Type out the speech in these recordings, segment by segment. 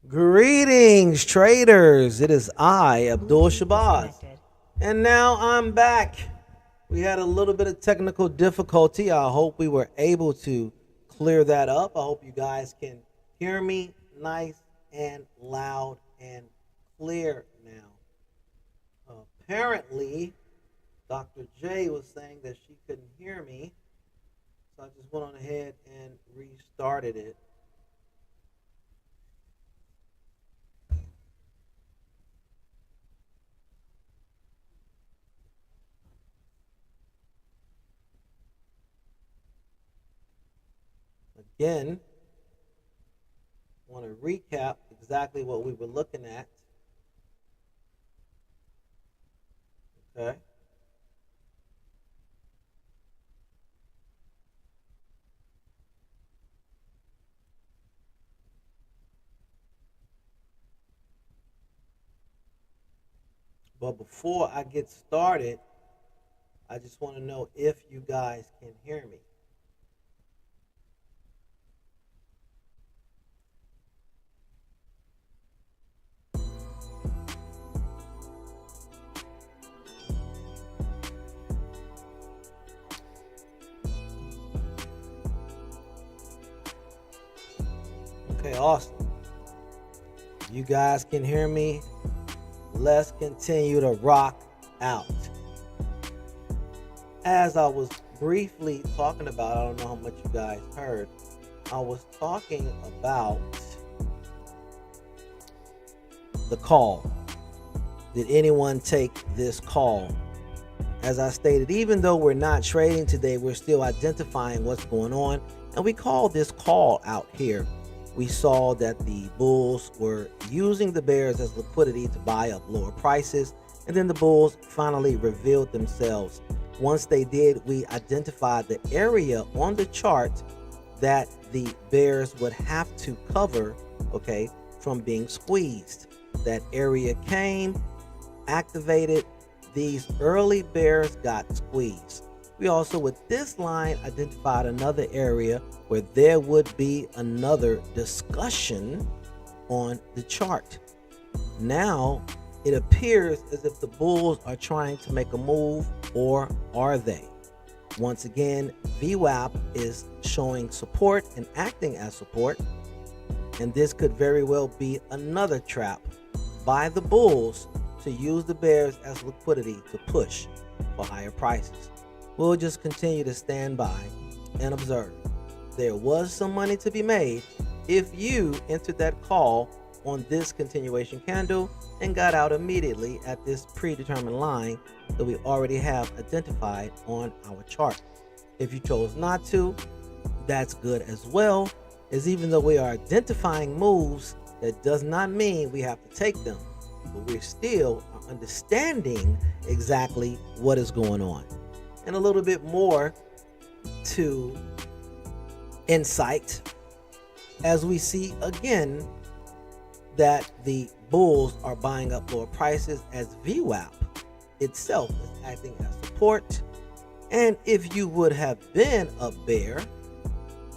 Greetings, traders. It is I, Abdul Shabazz. And now I'm back. We had a little bit of technical difficulty. I hope we were able to clear that up. I hope you guys can hear me nice and loud and clear now. Apparently, Dr. J was saying that she couldn't hear me. So I just went on ahead and restarted it. Again, I want to recap exactly what we were looking at. Okay. But before I get started, I just want to know if you guys can hear me. Okay, awesome. You guys can hear me. Let's continue to rock out. As I was briefly talking about, I don't know how much you guys heard, I was talking about the call. Did anyone take this call? As I stated, even though we're not trading today, we're still identifying what's going on, and we call this call out here. We saw that the bulls were using the bears as liquidity to buy up lower prices, and then the bulls finally revealed themselves. Once they did, we identified the area on the chart that the bears would have to cover, okay, from being squeezed. That area came, activated. These early bears got squeezed. We also, with this line, identified another area where there would be another discussion on the chart. Now, it appears as if the bulls are trying to make a move, or are they? Once again, VWAP is showing support and acting as support, and this could very well be another trap by the bulls to use the bears as liquidity to push for higher prices. We'll just continue to stand by and observe. There was some money to be made if you entered that call on this continuation candle and got out immediately at this predetermined line that we already have identified on our chart. If you chose not to, that's good as well, as even though we are identifying moves, that does not mean we have to take them, but we're still understanding exactly what is going on. And a little bit more to insight as we see again that the bulls are buying up lower prices, as VWAP itself is acting as support. And if you would have been a bear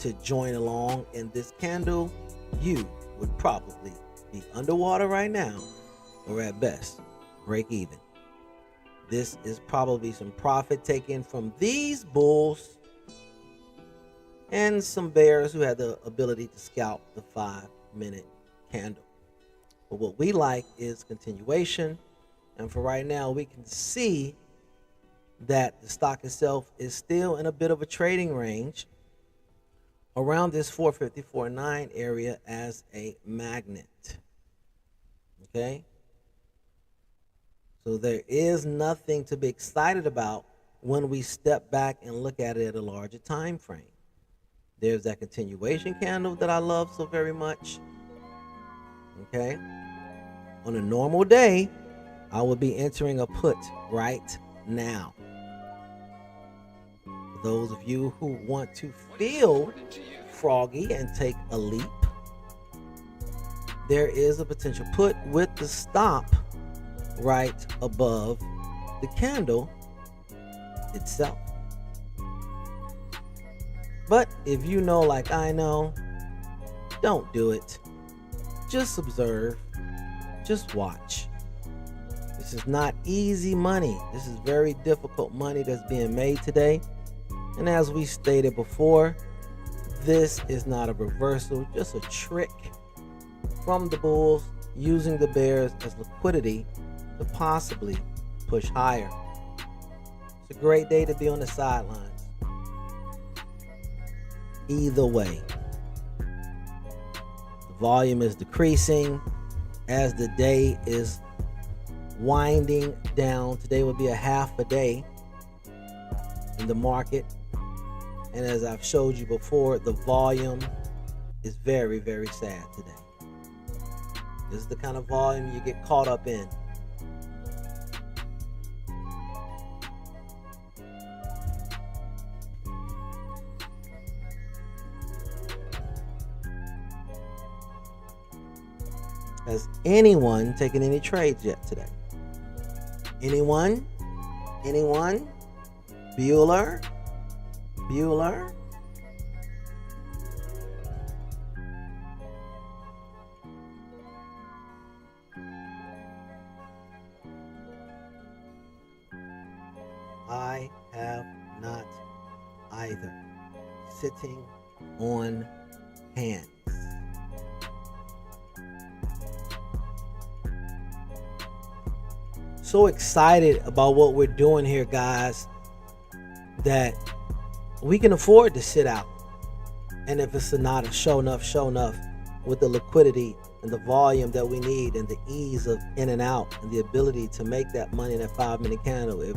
to join along in this candle, you would probably be underwater right now, or at best break even. This is probably some profit taken from these bulls and some bears who had the ability to scalp the 5-minute candle. But what we like is continuation. And for right now, we can see that the stock itself is still in a bit of a trading range around this 454.9 area as a magnet. Okay? So there is nothing to be excited about when we step back and look at it at a larger time frame. There's that continuation candle that I love so very much. Okay? On a normal day, I would be entering a put right now. For those of you who want to feel froggy and take a leap, there is a potential put with the stop right above the candle itself. But if you know, like I know, don't do it. just observe, just watch. This is not easy money. This is very difficult money that's being made today. And as we stated before, this is not a reversal, just a trick from the bulls using the bears as liquidity to possibly push higher. It's a great day to be on the sidelines. Either way, the volume is decreasing as the day is winding down. Today will be a half a day in the market. And as I've showed you before, the volume is very, very sad today. This is the kind of volume you get caught up in. Has anyone taken any trades yet today? Anyone? Anyone? Bueller? Bueller? I have not either. Sitting on hands. So excited about what we're doing here, guys, that we can afford to sit out. And if it's not a show enough with the liquidity and the volume that we need and the ease of in and out and the ability to make that money in that 5-minute candle, if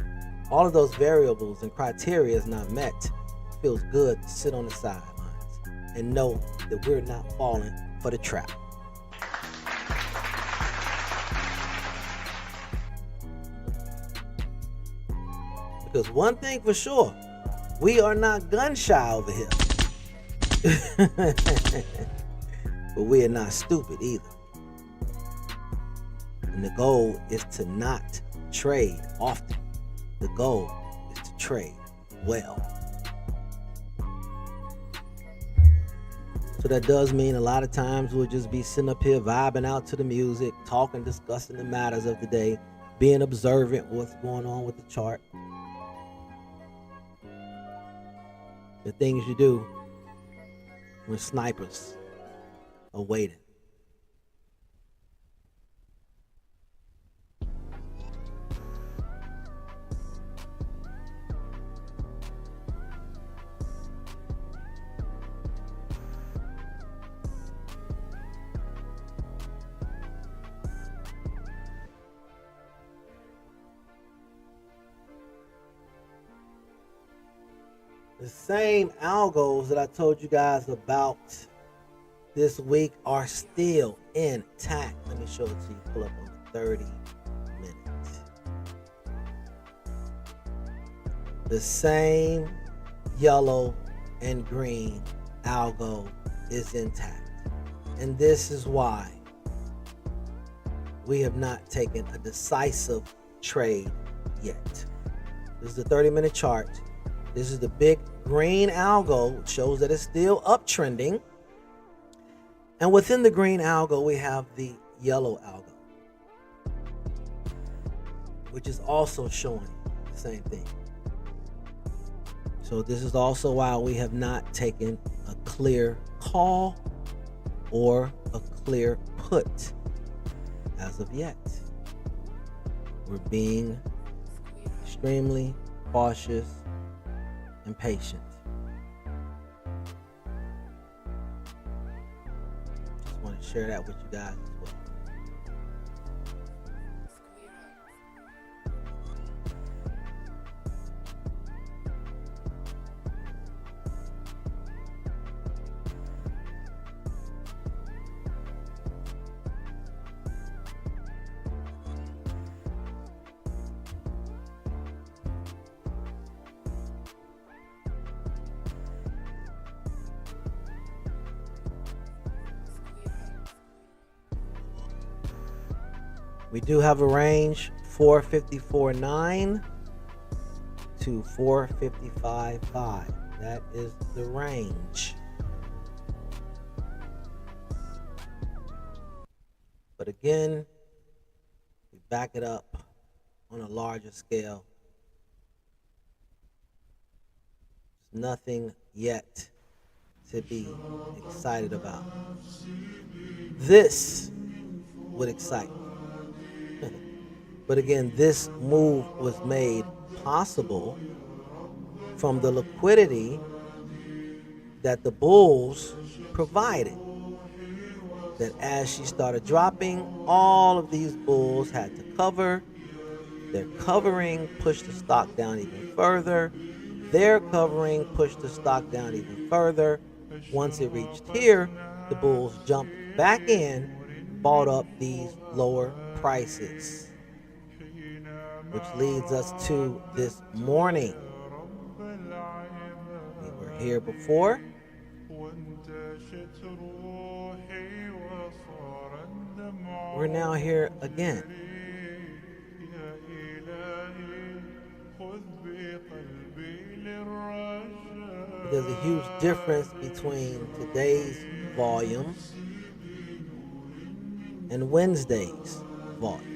all of those variables and criteria is not met, it feels good to sit on the sidelines and know that we're not falling for the trap. Because one thing for sure, we are not gun shy over here. But we are not stupid either. And the goal is to not trade often. The goal is to trade well. So that does mean a lot of times we'll just be sitting up here vibing out to the music, talking, discussing the matters of the day, being observant what's going on with the chart. The things you do when snipers are waiting. The same algos that I told you guys about this week are still intact. Let me show it to you. Pull up on the 30 minutes. The same yellow and green algo is intact. And this is why we have not taken a decisive trade yet. This is the 30-minute chart. This is the big green algo, which shows that it's still uptrending. And within the green algo, we have the yellow algo, which is also showing the same thing. So this is also why we have not taken a clear call or a clear put as of yet. We're being extremely cautious and patient. Just want to share that with you guys as well. We do have a range 454.9 to 455.5. That is the range. But again, we back it up on a larger scale. There's nothing yet to be excited about. This would excite. But again, this move was made possible from the liquidity that the bulls provided. That as she started dropping, all of these bulls had to cover. Their covering pushed the stock down even further. Their covering pushed the stock down even further. Once it reached here, the bulls jumped back in, bought up these lower prices, which leads us to this morning. We were here before. We're now here again. But there's a huge difference between today's volume and Wednesday's volume.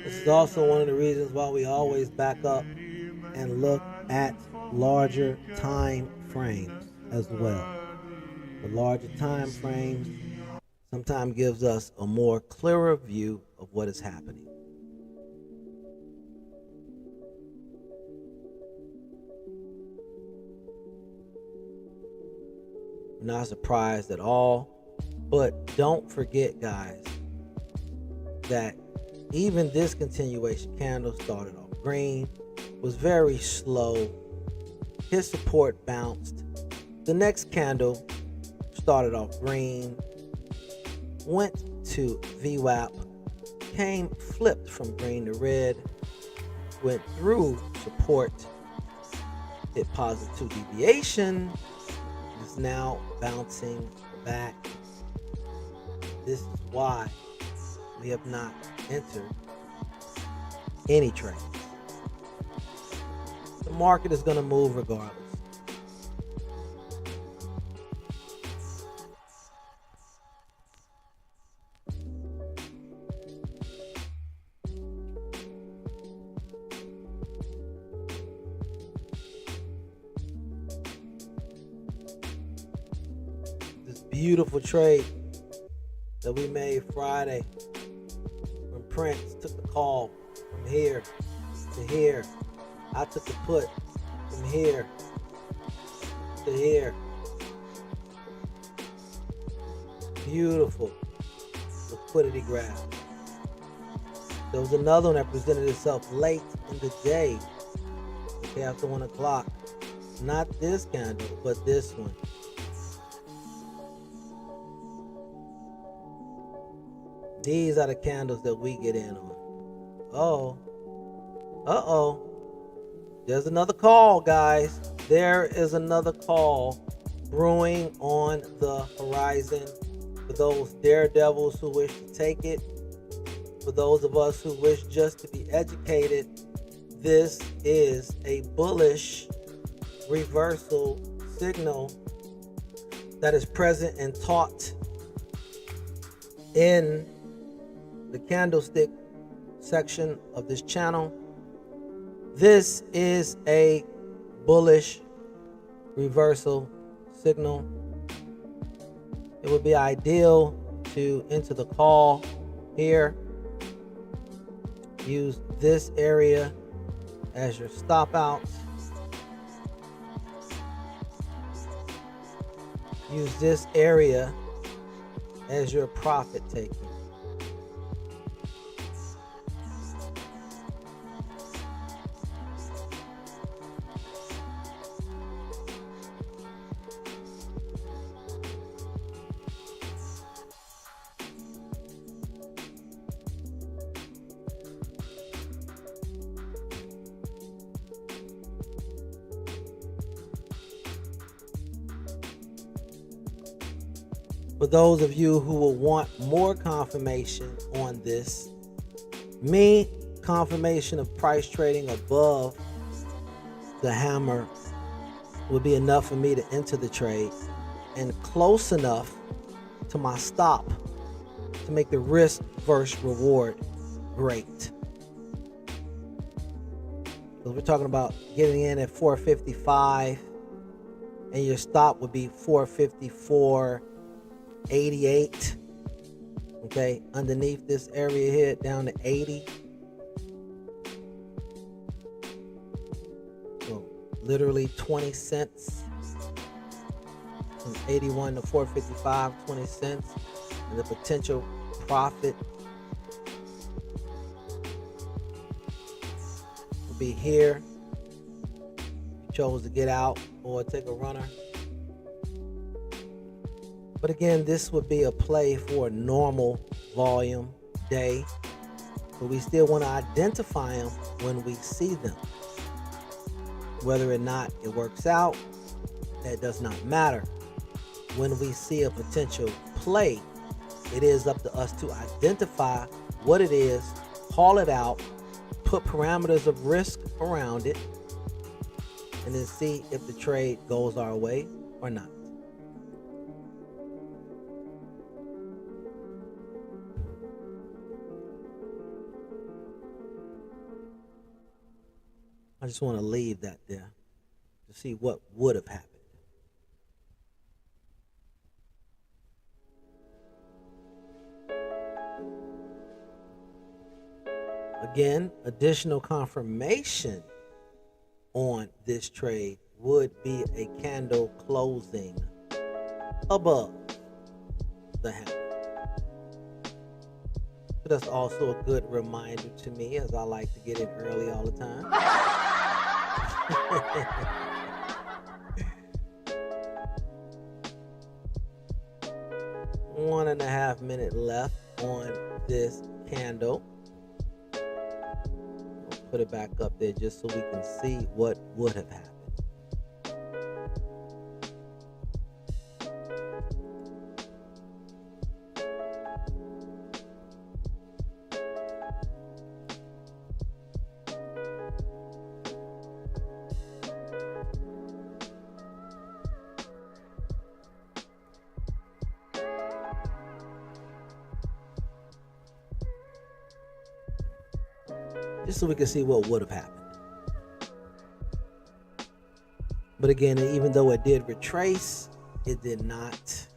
This is also one of the reasons why we always back up and look at larger time frames as well. The larger time frames sometimes gives us a more clearer view of what is happening. I'm not surprised at all, but don't forget, guys, that even this continuation candle started off green, was very slow, his support bounced. The next candle started off green, went to VWAP, came flipped from green to red, went through support, hit positive 2 deviation, is now bouncing back. This is why we have not entered any trades. The market is going to move regardless. This beautiful trade that we made Friday when Prince took the call from here to here. I took the put from here to here. Beautiful liquidity grab. There was another one that presented itself late in the day, okay, after 1 o'clock. Not this candle, but this one. These are the candles that we get in on. Uh-oh. There's another call, guys. There is another call brewing on the horizon. For those daredevils who wish to take it, for those of us who wish just to be educated, this is a bullish reversal signal that is present and taught in the candlestick section of this channel. This is a bullish reversal signal. It would be ideal to enter the call here. Use this area as your stop out. Use this area as your profit taking. For those of you who will want more confirmation on this, me confirmation of price trading above the hammer would be enough for me to enter the trade, and close enough to my stop to make the risk versus reward great. So we're talking about getting in at 455 and your stop would be 454.88. Okay, underneath this area here down to 80. So literally 20 cents. From 81 to 455, 20 cents. And the potential profit will be here. You chose to get out or take a runner. But again, this would be a play for a normal volume day. But we still want to identify them when we see them. Whether or not it works out, that does not matter. When we see a potential play, it is up to us to identify what it is, call it out, put parameters of risk around it, and then see if the trade goes our way or not. I just want to leave that there to see what would have happened. Again, additional confirmation on this trade would be a candle closing above the hammer. But that's also a good reminder to me, as I like to get in early all the time. 1.5 minutes left on this candle. Put it back up there just so we can see what would have happened. Just so we can see what would have happened. But again, even though it did retrace, it did not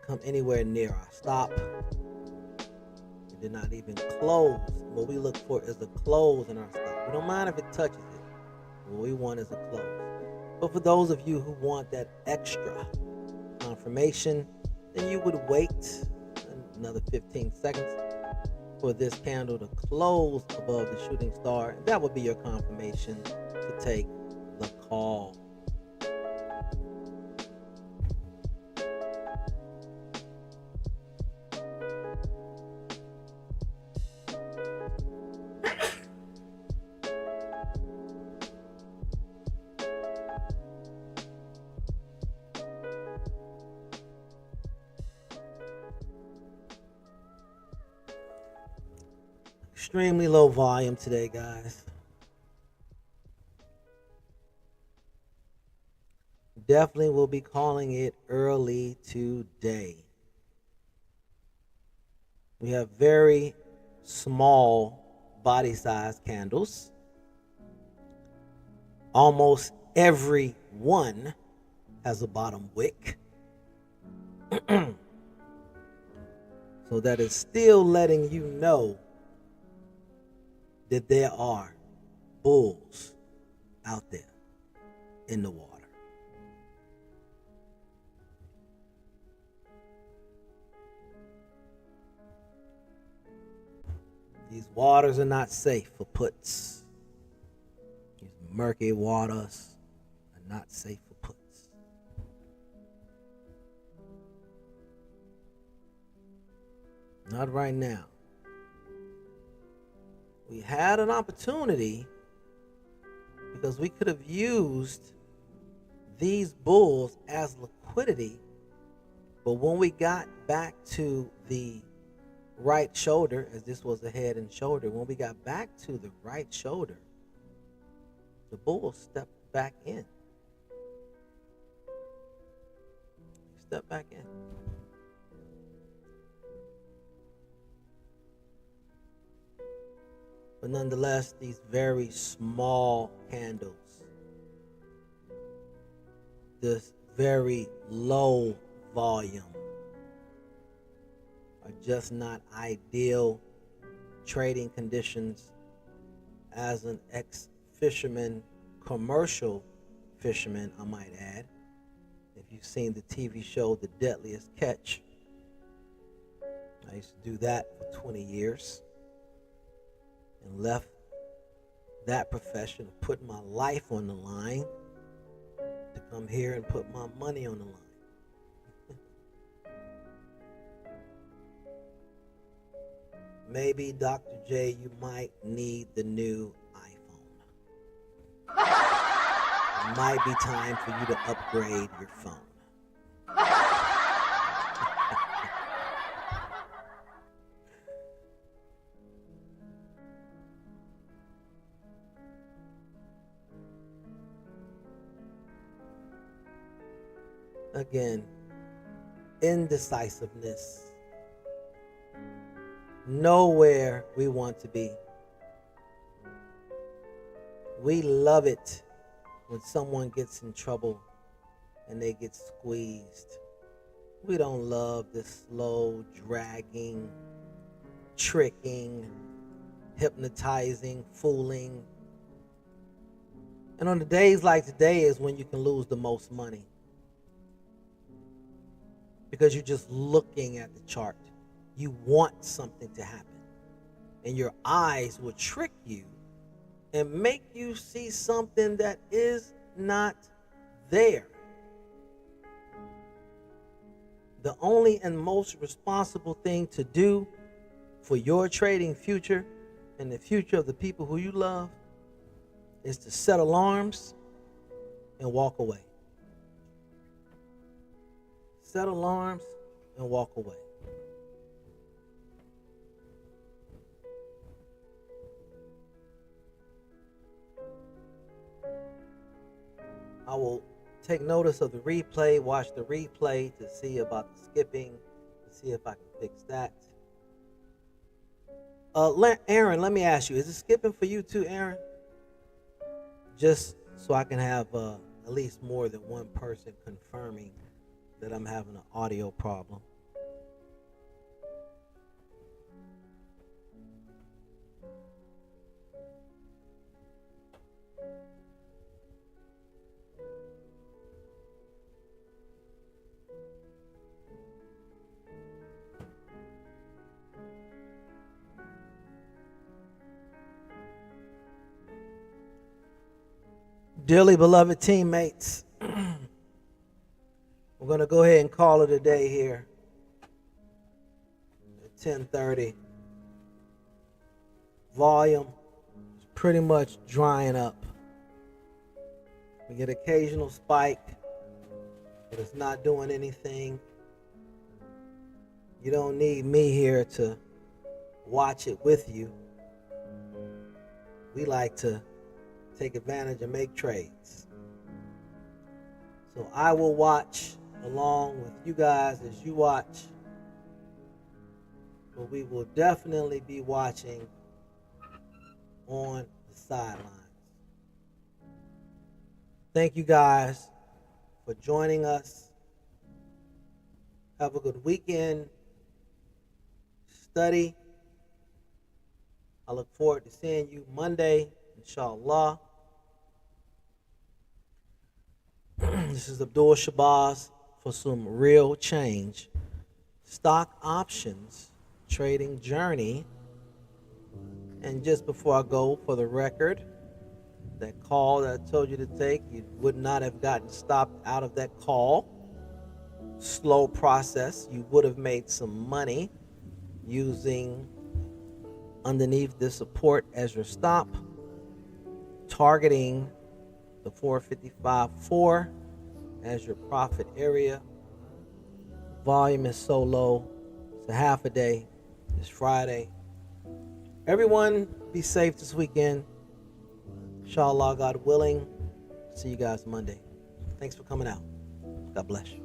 come anywhere near our stop. It did not even close. What we look for is a close in our stop. We don't mind if it touches it. What we want is a close. But for those of you who want that extra confirmation, then you would wait another 15 seconds for this candle to close above the shooting star, and that would be your confirmation to take the call. Extremely low volume today, guys. Definitely will be calling it early today. We have very small body size candles. Almost every one has a bottom wick. So that is still letting you know that there are bulls out there in the water. These waters are not safe for puts. These murky waters are not safe for puts. Not right now. We had an opportunity because we could have used these bulls as liquidity But when we got back to the right shoulder, as this was the head and shoulder, when we got back to the right shoulder, the bull stepped back in. Step back in. But nonetheless, these very small candles, this very low volume, are just not ideal trading conditions as an ex-fisherman, commercial fisherman, I might add. If you've seen the TV show The Deadliest Catch, I used to do that for 20 years and left that profession of putting my life on the line to come here and put my money on the line. Maybe, Dr. J, you might need the new iPhone. It might be time for you to upgrade your phone. Again, indecisiveness. Nowhere we want to be. We love it when someone gets in trouble and they get squeezed. We don't love this slow, dragging, tricking, hypnotizing, fooling. And on the days like today is when you can lose the most money, because you're just looking at the chart. You want something to happen, and your eyes will trick you and make you see something that is not there. The only and most responsible thing to do for your trading future and the future of the people who you love is to set alarms and walk away. Set alarms and walk away. I will take notice of the replay, watch the replay to see about the skipping, to see if I can fix that. Aaron, let me ask you, is it skipping for you too, Aaron? Just so I can have at least more than one person confirming that I'm having an audio problem. Dearly beloved teammates, we're going to go ahead and call it a day here at 10:30. Volume is pretty much drying up. We get occasional spike, but it's not doing anything. You don't need me here to watch it with you. We like to take advantage and make trades. So I will watch along with you guys as you watch, but we will definitely be watching on the sidelines. Thank you guys for joining us. Have a good weekend. Study. I look forward to seeing you Monday, inshallah. This is Abdul Shabazz for some real change. Stock options trading journey. And just before I go, for the record, that call that I told you to take, you would not have gotten stopped out of that call. Slow process. You would have made some money using underneath this support as your stop, targeting the 455.4 as your profit area, Volume is so low. It's a half a day. It's Friday. Everyone, be safe this weekend. Inshallah, God willing. See you guys Monday. Thanks for coming out. God bless you.